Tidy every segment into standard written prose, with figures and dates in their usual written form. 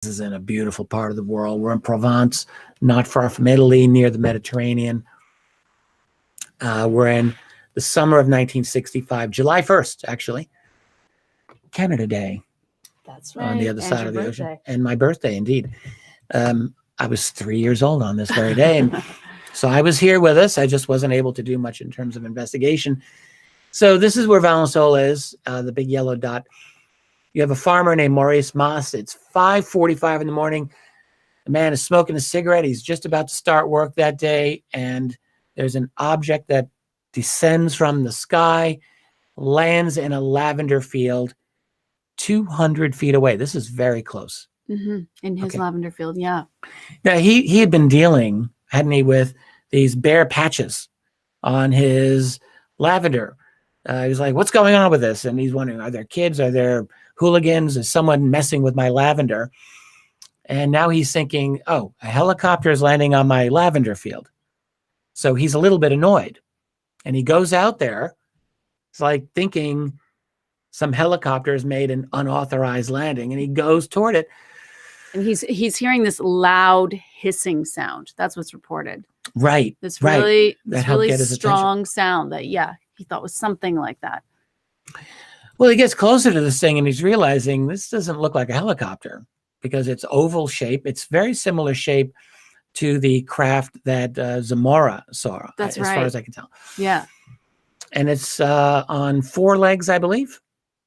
is in a beautiful part of the world. We're in Provence, not far from Italy, near the Mediterranean. We're in the summer of 1965, July 1st, actually, Canada Day. That's right. On the other side of the ocean. And my birthday, indeed. I was 3 years old on this very day. And so I was here with us. I just wasn't able to do much in terms of investigation. So this is where Valensole is, the big yellow dot. You have a farmer named Maurice Masse. It's 5:45 in the morning. The man is smoking a cigarette. He's just about to start work that day. And there's an object that descends from the sky, lands in a lavender field 200 feet away. This is very close. In his lavender field, yeah. Now, he had been dealing, hadn't he, with these bare patches on his lavender. He was like, what's going on with this? And he's wondering, are there kids? Are there hooligans? Is someone messing with my lavender? And now he's thinking, oh, a helicopter is landing on my lavender field. So he's a little bit annoyed. And he goes out there. It's like thinking some helicopters made an unauthorized landing, and he goes toward it. And he's hearing this loud hissing sound. That's what's reported. Right. This really, That this really helped get his strong sound that, yeah, he thought was something like that. Well, he gets closer to this thing and he's realizing this doesn't look like a helicopter because it's oval shape. It's very similar shape to the craft that Zamora saw. That's as far as I can tell. Yeah. And it's on 4 legs, I believe.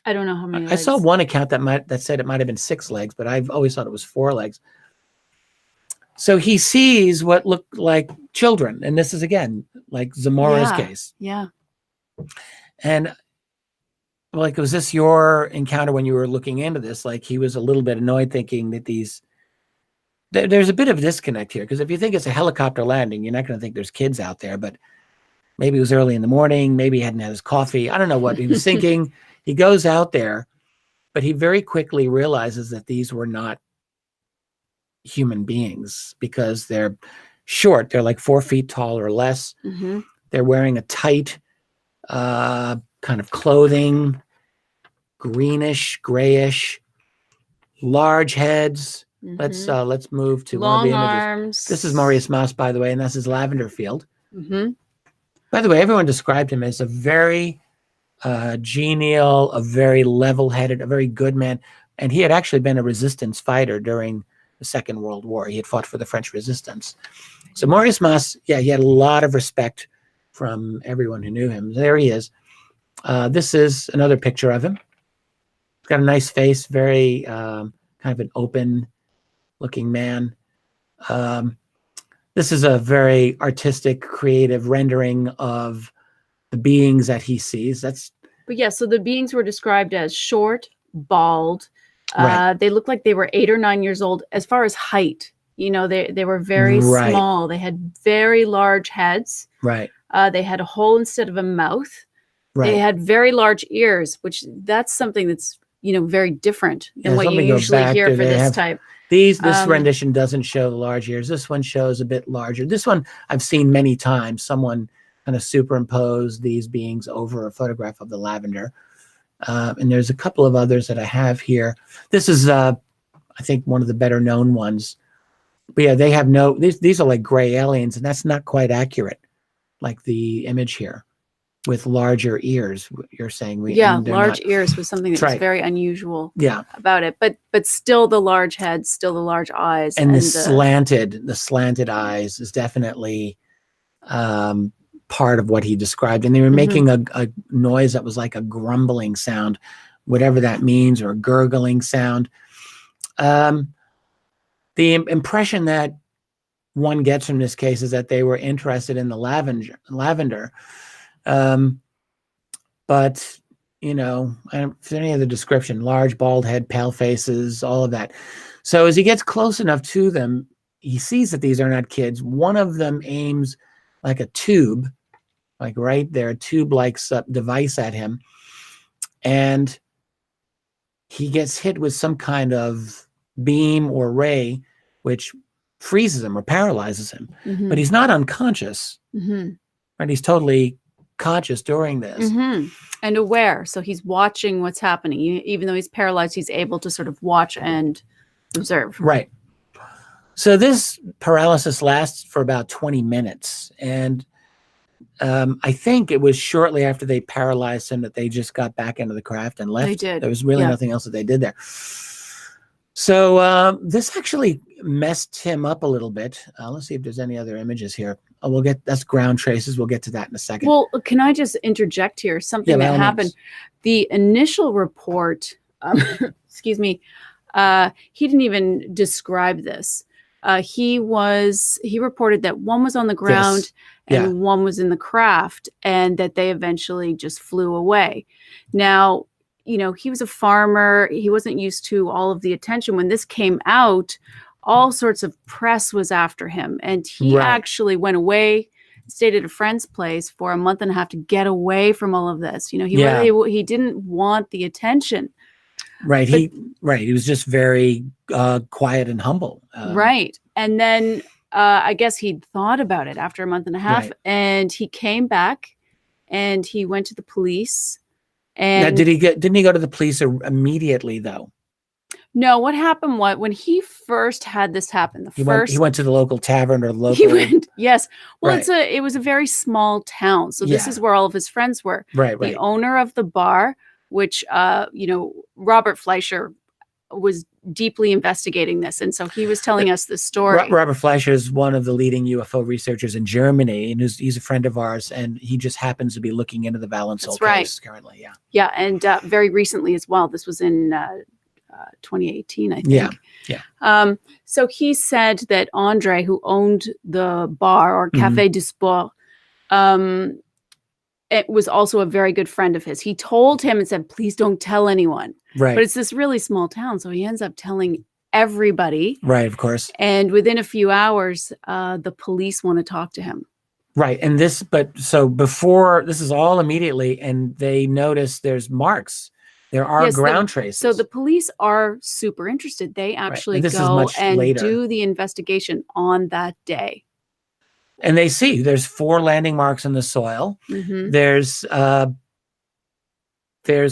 I don't know how many I legs. saw one account that said it might have been 6 legs, but I've always thought it was 4 legs. So he sees what looked like children. And this is, again, like Zamora's case. Yeah. And like, was this your encounter when you were looking into this? Like, he was a little bit annoyed thinking that there's a bit of a disconnect here. Because if you think it's a helicopter landing, you're not going to think there's kids out there. But maybe it was early in the morning. Maybe he hadn't had his coffee. I don't know what he was thinking. He goes out there, but he very quickly realizes that these were not human beings because they're short. They're like 4 feet tall or less. They're wearing a tight kind of clothing, greenish, grayish, large heads. Let's move to long one of the images. arms. This is Maurice Masse, by the way, and that's his lavender field. By the way, everyone described him as a very genial, a very level-headed, a very good man. And he had actually been a resistance fighter during the Second World War. He had fought for the French resistance. So Maurice Masse, yeah, he had a lot of respect from everyone who knew him. There he is. This is another picture of him. He's got a nice face, very kind of an open-looking man. This is a very artistic, creative rendering of the beings that he sees. But yeah, so the beings were described as short, bald. Right. They looked like they were 8 or 9 years old. As far as height, you know, they were very small. They had very large heads. Right. They had a hole instead of a mouth. They had very large ears, which that's something that's, you know, very different than what you usually hear for this type. This rendition doesn't show the large ears. This one shows a bit larger. This one I've seen many times. Someone kind of superimposed these beings over a photograph of the lavender. And there's a couple of others that I have here. This is, I think, one of the better known ones. But yeah, they have these are like gray aliens, and that's not quite accurate, like the image here with larger ears. You're saying large ears was something that was very unusual about it. But still the large head, still the large eyes. And the slanted eyes is definitely part of what he described. And they were making a noise that was like a grumbling sound, whatever that means, or a gurgling sound. The impression that one gets from this case is that they were interested in the lavender. But, you know, if any other description, large, bald head, pale faces, all of that. So as he gets close enough to them, he sees that these are not kids. One of them aims like a tube, like right there, a tube-like device at him. And he gets hit with some kind of beam or ray, which freezes him or paralyzes him. But he's not unconscious. Right? He's totally conscious during this. And aware. So he's watching what's happening. Even though he's paralyzed, he's able to sort of watch and observe. Right. So this paralysis lasts for about 20 minutes. And I think it was shortly after they paralyzed him that they just got back into the craft and left. They did. There was really nothing else that they did there. So this actually messed him up a little bit. Let's see if there's any other images here. Oh, that's ground traces. We'll get to that in a second. Well, can I just interject here? Something that happened. The initial report, excuse me, he didn't even describe this. He reported that one was on the ground and one was in the craft, and that they eventually just flew away. Now, he was a farmer. He wasn't used to all of the attention. When this came out, all sorts of press was after him. And he actually went away, stayed at a friend's place for a month and a half to get away from all of this. He didn't want the attention. Right. He was just very quiet and humble. Right. And then I guess he'd thought about it after a month and a half, and he came back and he went to the police. And now, didn't he go to the police immediately though? No, what happened when he first had this happen, he went to the local tavern or local. He went, yes. Well, it was a very small town. So this is where all of his friends were. Right. The owner of the bar, which, Robert Fleischer was deeply investigating this. And so he was telling us this story. Robert Fleischer is one of the leading UFO researchers in Germany, and he's a friend of ours, and he just happens to be looking into the Valensole case currently. Yeah. Yeah. And very recently as well. This was in 2018, I think. Yeah. So he said that Andre, who owned the bar or Café du Sport, it was also a very good friend of his. He told him and said, please don't tell anyone. Right. But it's this really small town. So he ends up telling everybody. Right, of course. And within a few hours, the police want to talk to him. Right. And this is all immediately, and they notice there's marks. There are ground traces. So the police are super interested. They actually go and do the investigation on that day. And they see there's 4 landing marks in the soil. Mm-hmm. There's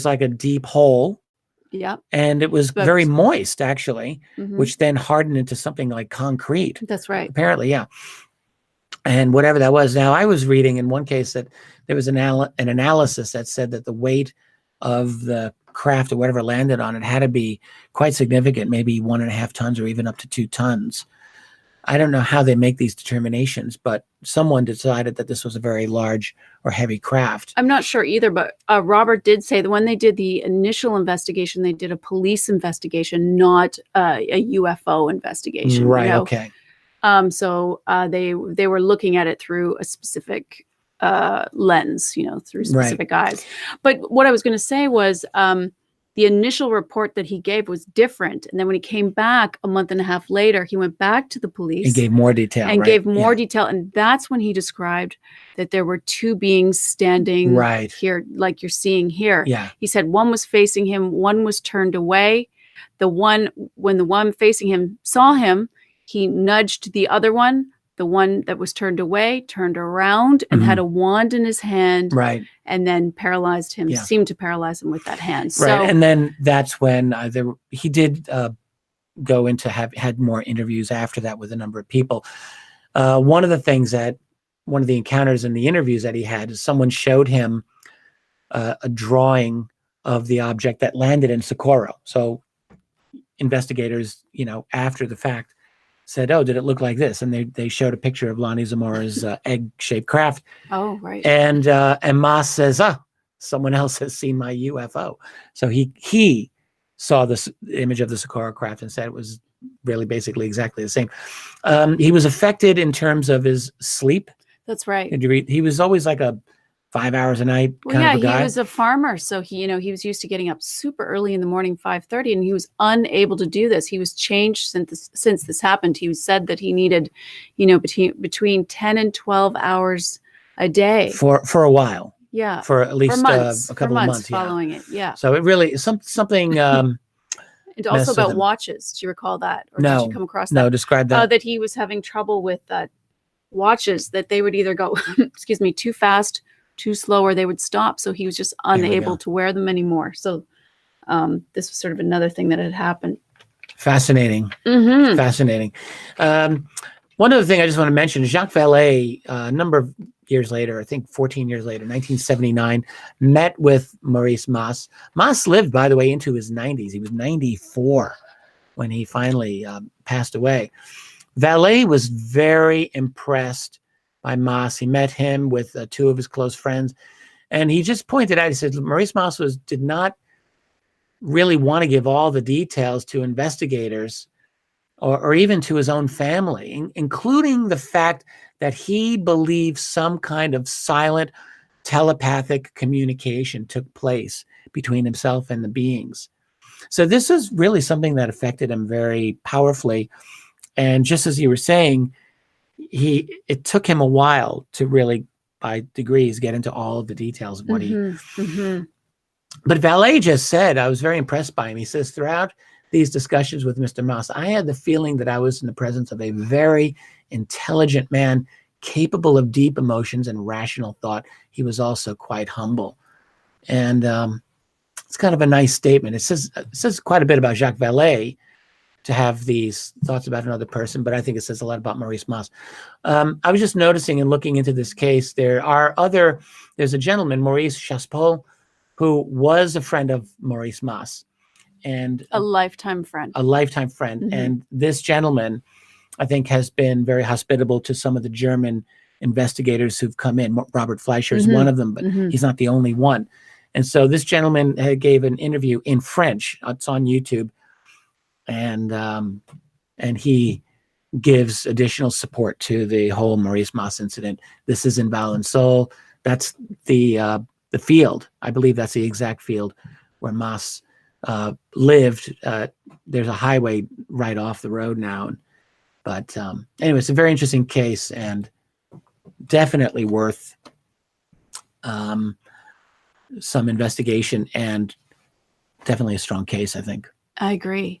like a deep hole. Yeah. And it was very moist, actually, which then hardened into something like concrete. That's right. Apparently, yeah. And whatever that was. Now, I was reading in one case that there was an analysis that said that the weight of the craft or whatever landed on it had to be quite significant, maybe 1.5 tons or even up to 2 tons. I don't know how they make these determinations, but someone decided that this was a very large or heavy craft. I'm not sure either, but Robert did say that when they did the initial investigation, they did a police investigation, not a UFO investigation. Right. Okay. So they were looking at it through a specific lens, through specific eyes. But what I was going to say was the initial report that he gave was different. And then when he came back a month and a half later, he went back to the police. And gave more detail. And gave more detail. And that's when he described that there were 2 beings standing here, like you're seeing here. Yeah. He said one was facing him, one was turned away. When the one facing him saw him, he nudged the other one. The one that was turned away turned around and had a wand in his hand, and then paralyzed him. Seemed to paralyze him with that hand. So, and then that's when he did go into had more interviews after that with a number of people. One of the encounters in the interviews that he had is someone showed him a drawing of the object that landed in Socorro. So investigators, after the fact, said, "Oh, did it look like this?" And they showed a picture of Lonnie Zamora's egg-shaped craft. Oh, right. And Masse says, "Oh, someone else has seen my UFO." So he saw this image of the Socorro craft and said it was really basically exactly the same. He was affected in terms of his sleep. That's right. Did you read? He was always like a 5 hours a night kind of a guy. He was a farmer, so he was used to getting up super early in the morning, 5:30, and he was unable to do this. He was changed since this happened. He said that he needed, between 10 and 12 hours a day for a while. Yeah, for at least a couple of months following it. Yeah. So it really something. And also about watches. Do you recall that? Or no. Did you come across that? No, describe that. That he was having trouble with watches, that they would either go, too fast, too slow, or they would stop. So he was just unable to wear them anymore. So this was sort of another thing that had happened. Fascinating. Fascinating. One other thing I just want to mention is Jacques Vallee, a number of years later, I think 14 years later, 1979, met with Maurice Masse. Masse lived, by the way, into his 90s. He was 94 when he finally passed away. Vallee was very impressed by Masse. He met him with two of his close friends, and he just pointed out, he said, Maurice Masse did not really want to give all the details to investigators or even to his own family, including the fact that he believed some kind of silent telepathic communication took place between himself and the beings. So this is really something that affected him very powerfully. And just as you were saying, it took him a while to really, by degrees, get into all of the details of what But Vallee just said, I was very impressed by him. He says, throughout these discussions with Mr. Masse, I had the feeling that I was in the presence of a very intelligent man, capable of deep emotions and rational thought. He was also quite humble. And it's kind of a nice statement. It says quite a bit about Jacques Vallee to have these thoughts about another person, but I think it says a lot about Maurice Masse. I was just noticing and looking into this case, there's a gentleman, Maurice Masse, who was a friend of Maurice Masse. And a lifetime friend. And this gentleman, I think, has been very hospitable to some of the German investigators who've come in. Robert Fleischer is one of them, but he's not the only one. And so this gentleman gave an interview in French. It's on YouTube. And he gives additional support to the whole Maurice Masse incident. This is in Valensole. That's the field. I believe that's the exact field where Masse lived. There's a highway right off the road now. But anyway, it's a very interesting case and definitely worth some investigation, and definitely a strong case, I think. I agree.